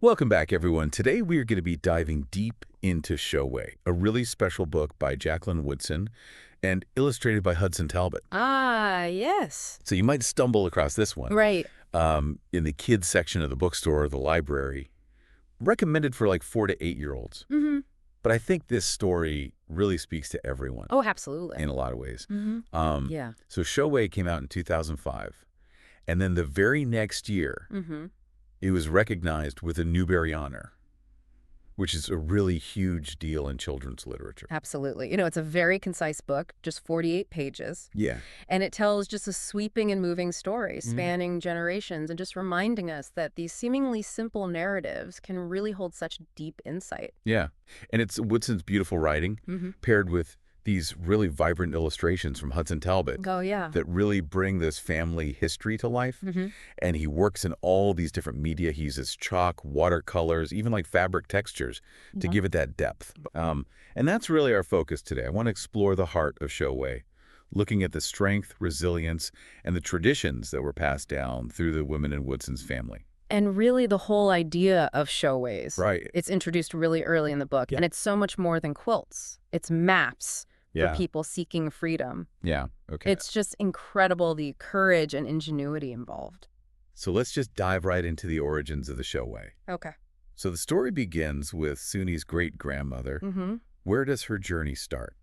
Welcome back, everyone. Today we are going to be diving deep into Showway, a really special book by Jacqueline Woodson and illustrated by Hudson Talbott. Ah, yes. So you might stumble across this one Right. in the kids section of the bookstore or the library. Recommended for like 4 to 8-year-olds. Mm-hmm. But I think this story really speaks to everyone Oh, absolutely. in a lot of ways. Mm-hmm. Yeah. So Showway came out in 2005, and then the very next year, Mm-hmm. it was recognized with a Newbery Honor, which is a really huge deal in children's literature. Absolutely. You know, it's a very concise book, just 48 pages, Yeah. and it tells just a sweeping and moving story spanning generations and just reminding us that these seemingly simple narratives can really hold such deep insight. Yeah. And it's Woodson's beautiful writing paired with these really vibrant illustrations from Hudson Talbott Oh, yeah. that really bring this family history to life. And he works in all these different media. He uses chalk, watercolors, even like fabric textures to give it that depth. And that's really our focus today. I want to explore the heart of Showway, looking at the strength, resilience, and the traditions that were passed down through the women in Woodson's family. And really the whole idea of showways. Right. It's introduced really early in the book, and it's so much more than quilts. It's maps for people seeking freedom. Yeah. Okay. It's just incredible, the courage and ingenuity involved. So let's just dive right into the origins of the Showway. Okay. So the story begins with Suni's great-grandmother. Where does her journey start?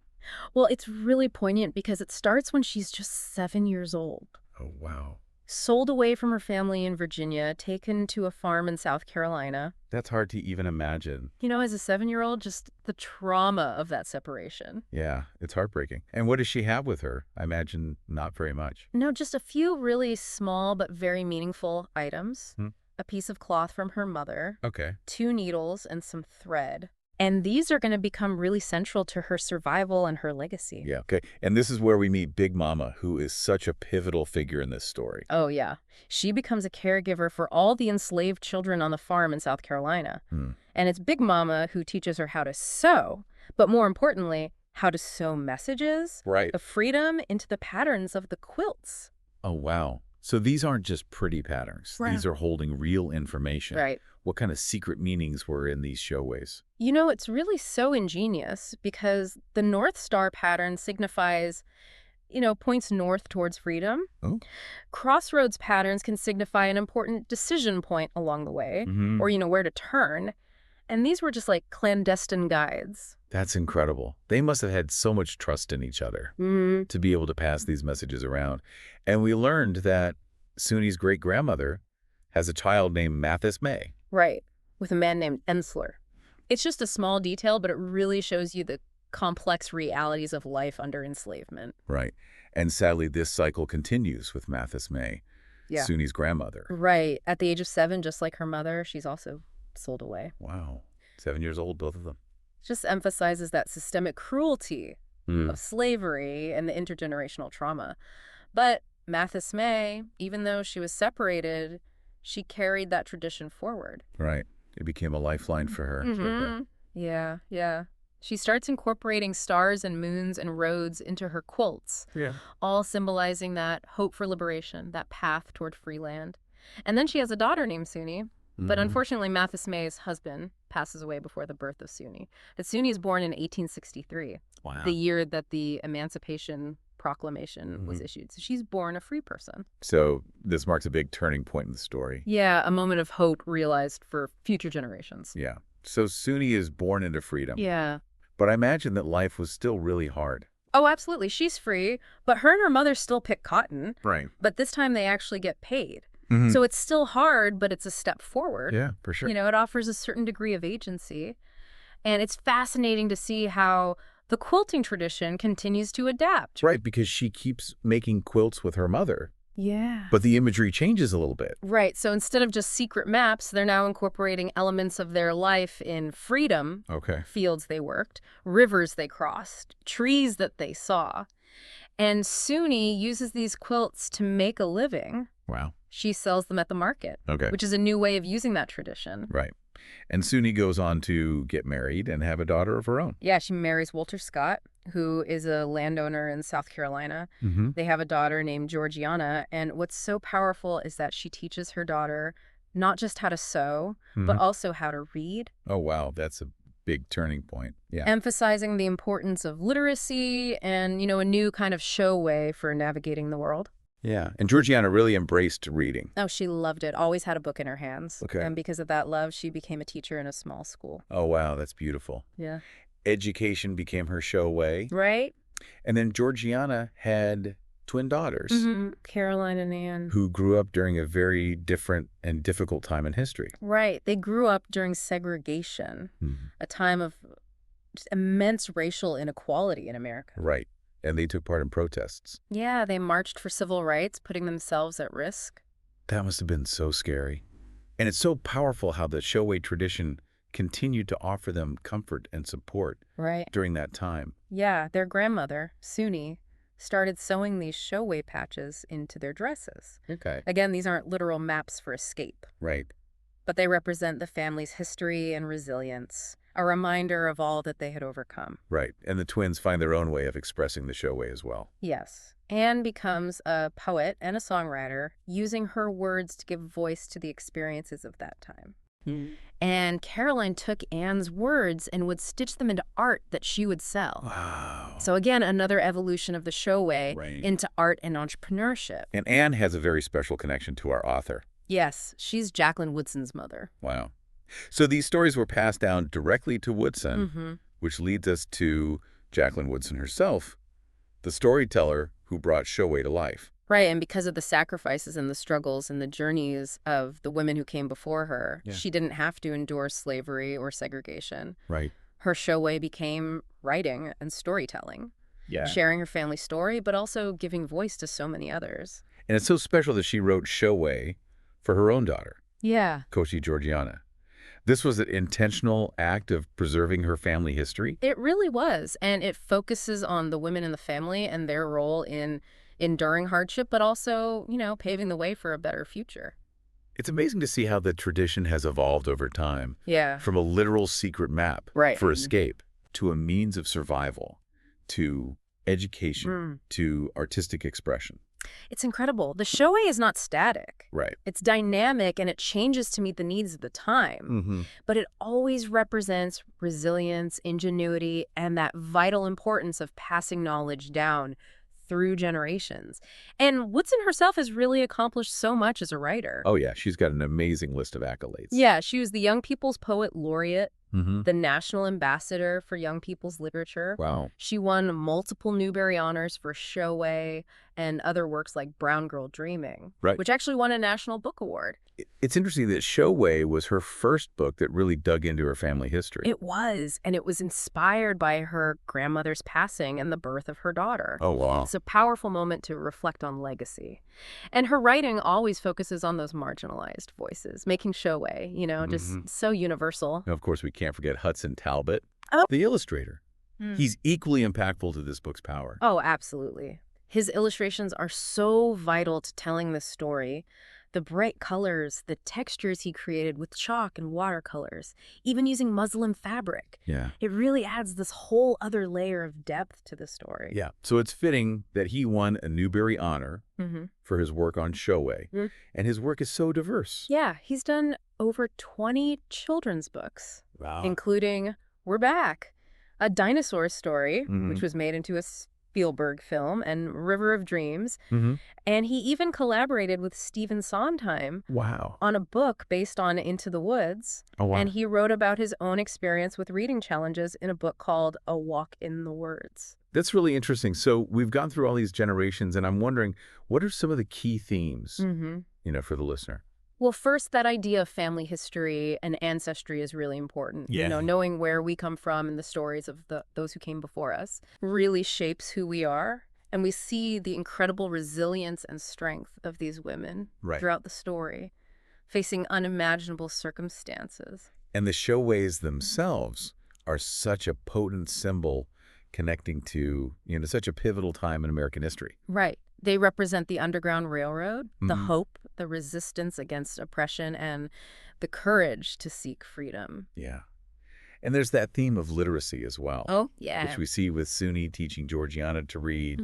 Well, it's really poignant because it starts when she's just 7 years old. Oh, wow. Sold away from her family in Virginia, taken to a farm in South Carolina. That's hard to even imagine. You know, as a 7-year-old, just the trauma of that separation. Yeah, it's heartbreaking. And what does she have with her? I imagine not very much. No, just a few really small but very meaningful items. A piece of cloth from her mother. Okay. 2 needles and some thread. And these are going to become really central to her survival and her legacy. Yeah, okay. And this is where we meet Big Mama, who is such a pivotal figure in this story. Oh, yeah. She becomes a caregiver for all the enslaved children on the farm in South Carolina. And it's Big Mama who teaches her how to sew, but more importantly, how to sew messages of freedom into the patterns of the quilts. Oh, wow. So these aren't just pretty patterns. Right. These are holding real information. Right. What kind of secret meanings were in these showways? You know, it's really so ingenious because the North Star pattern signifies, points north towards freedom. Oh. Crossroads patterns can signify an important decision point along the way, or, where to turn. And these were just like clandestine guides. That's incredible. They must have had so much trust in each other to be able to pass these messages around. And we learned that Suni's great-grandmother has a child named Mathis May. Right, with a man named Ensler. It's just a small detail, but it really shows you the complex realities of life under enslavement. Right. And sadly, this cycle continues with Mathis May, Suni's grandmother. Right. At the age of 7, just like her mother, she's also sold away. Wow. 7 years old, both of them. Just emphasizes that systemic cruelty of slavery and the intergenerational trauma. But Mathis May, even though she was separated, she carried that tradition forward. Right. It became a lifeline for her. Yeah. She starts incorporating stars and moons and roads into her quilts, all symbolizing that hope for liberation, that path toward free land. And then she has a daughter named Suni. But unfortunately, Mathis May's husband passes away before the birth of Suni. And Suni is born in 1863, the year that the Emancipation Proclamation was issued. So she's born a free person. So this marks a big turning point in the story. Yeah, a moment of hope realized for future generations. Yeah. So Suni is born into freedom. Yeah. But I imagine that life was still really hard. Oh, absolutely. She's free, but her and her mother still pick cotton. Right. But this time they actually get paid. So it's still hard, but it's a step forward. Yeah, for sure. It offers a certain degree of agency. And it's fascinating to see how the quilting tradition continues to adapt. Right, because she keeps making quilts with her mother. Yeah. But the imagery changes a little bit. Right. So instead of just secret maps, they're now incorporating elements of their life in freedom. Okay. Fields they worked, rivers they crossed, trees that they saw. And Suni uses these quilts to make a living. Wow. She sells them at the market, which is a new way of using that tradition. Right. And Suni goes on to get married and have a daughter of her own. Yeah, she marries Walter Scott, who is a landowner in South Carolina. They have a daughter named Georgiana. And what's so powerful is that she teaches her daughter not just how to sew, but also how to read. Oh, wow. That's a big turning point. Yeah. Emphasizing the importance of literacy and, a new kind of show way for navigating the world. Yeah. And Georgiana really embraced reading. Oh, she loved it. Always had a book in her hands. Okay. And because of that love, she became a teacher in a small school. Oh, wow. That's beautiful. Yeah. Education became her show way. Right? And then Georgiana had twin daughters Caroline and Anne. who grew up during a very different and difficult time in history. Right. They grew up during segregation, a time of just immense racial inequality in America. Right. And they took part in protests. Yeah, they marched for civil rights, putting themselves at risk. That must have been so scary. And it's so powerful how the Showway tradition continued to offer them comfort and support during that time. Yeah, their grandmother, Suni, started sewing these Showway patches into their dresses. Okay. Again, these aren't literal maps for escape. Right. But they represent the family's history and resilience, a reminder of all that they had overcome. Right. And the twins find their own way of expressing the Showway as well. Yes. Anne becomes a poet and a songwriter, using her words to give voice to the experiences of that time. And Caroline took Anne's words and would stitch them into art that she would sell. Wow. So again, another evolution of the Showway into art and entrepreneurship. And Anne has a very special connection to our author. Yes, she's Jacqueline Woodson's mother. Wow. So these stories were passed down directly to Woodson, which leads us to Jacqueline Woodson herself, the storyteller who brought Showway to life. Right, and because of the sacrifices and the struggles and the journeys of the women who came before her, she didn't have to endure slavery or segregation. Right. Her Showway became writing and storytelling, sharing her family story, but also giving voice to so many others. And it's so special that she wrote Showway for her own daughter, Koshi Georgiana. This was an intentional act of preserving her family history? It really was, and it focuses on the women in the family and their role in enduring hardship, but also, paving the way for a better future. It's amazing to see how the tradition has evolved over time. Yeah. From a literal secret map for escape to a means of survival to education to artistic expression. It's incredible. The Showway is not static. Right. It's dynamic and it changes to meet the needs of the time. But it always represents resilience, ingenuity, and that vital importance of passing knowledge down through generations. And Woodson herself has really accomplished so much as a writer. Oh, yeah. She's got an amazing list of accolades. Yeah, she was the Young People's Poet Laureate, the National Ambassador for Young People's Literature. Wow. She won multiple Newbery Honors for Showway and other works like Brown Girl Dreaming, which actually won a National Book Award. It's interesting that Showway was her first book that really dug into her family history. It was, and it was inspired by her grandmother's passing and the birth of her daughter. Oh, wow. It's a powerful moment to reflect on legacy. And her writing always focuses on those marginalized voices, making Showway, just so universal. And of course, we can't forget Hudson Talbott, Oh. the illustrator. He's equally impactful to this book's power. Oh, absolutely. His illustrations are so vital to telling this story. The bright colors, the textures he created with chalk and watercolors, even using muslin fabric. Yeah. It really adds this whole other layer of depth to the story. Yeah. So it's fitting that he won a Newbery Honor for his work on Showway. And his work is so diverse. Yeah. He's done over 20 children's books, including We're Back, a dinosaur story, which was made into a Spielberg film, and River of Dreams. And he even collaborated with Stephen Sondheim on a book based on Into the Woods. Oh, wow. And he wrote about his own experience with reading challenges in a book called A Walk in the Words. That's really interesting. So we've gone through all these generations, and I'm wondering, what are some of the key themes, for the listener? Well, first, that idea of family history and ancestry is really important. Yeah. Knowing where we come from and the stories of those who came before us really shapes who we are. And we see the incredible resilience and strength of these women throughout the story, facing unimaginable circumstances. And the Showways themselves are such a potent symbol connecting to, such a pivotal time in American history. Right. They represent the Underground Railroad, the hope, the resistance against oppression, and the courage to seek freedom. Yeah. And there's that theme of literacy as well. Oh, yeah. Which we see with Suni teaching Georgiana to read,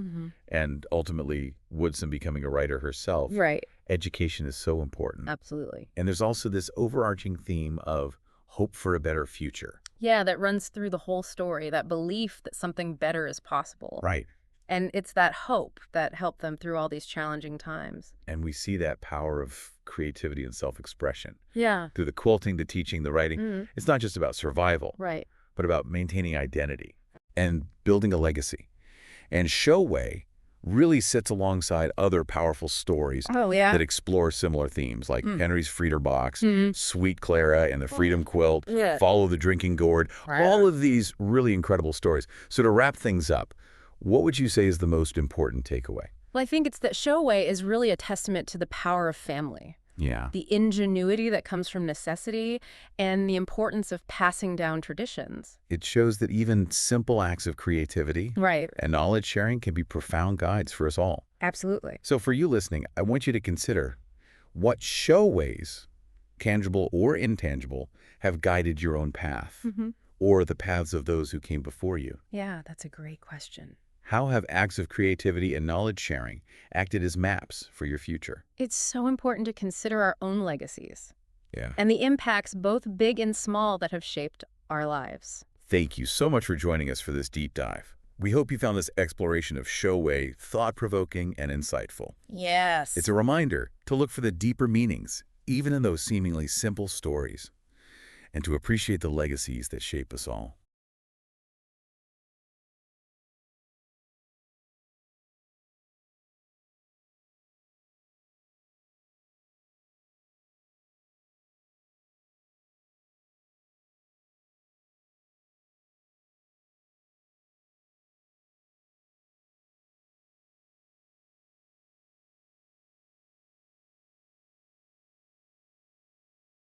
and ultimately Woodson becoming a writer herself. Right. Education is so important. Absolutely. And there's also this overarching theme of hope for a better future. Yeah, that runs through the whole story, that belief that something better is possible. Right. And it's that hope that helped them through all these challenging times. And we see that power of creativity and self-expression. Yeah. Through the quilting, the teaching, the writing. It's not just about survival, Right. but about maintaining identity and building a legacy. And Showway really sits alongside other powerful stories that explore similar themes, like Henry's Frieder Box, Sweet Clara and the Freedom Quilt, Follow the Drinking Gourd, all of these really incredible stories. So to wrap things up, what would you say is the most important takeaway? Well, I think it's that Showway is really a testament to the power of family. Yeah. The ingenuity that comes from necessity and the importance of passing down traditions. It shows that even simple acts of creativity and knowledge sharing can be profound guides for us all. Absolutely. So for you listening, I want you to consider what Showways, tangible or intangible, have guided your own path or the paths of those who came before you. Yeah, that's a great question. How have acts of creativity and knowledge sharing acted as maps for your future? It's so important to consider our own legacies. Yeah. And the impacts, both big and small, that have shaped our lives. Thank you so much for joining us for this deep dive. We hope you found this exploration of Showway thought-provoking and insightful. Yes. It's a reminder to look for the deeper meanings, even in those seemingly simple stories, and to appreciate the legacies that shape us all.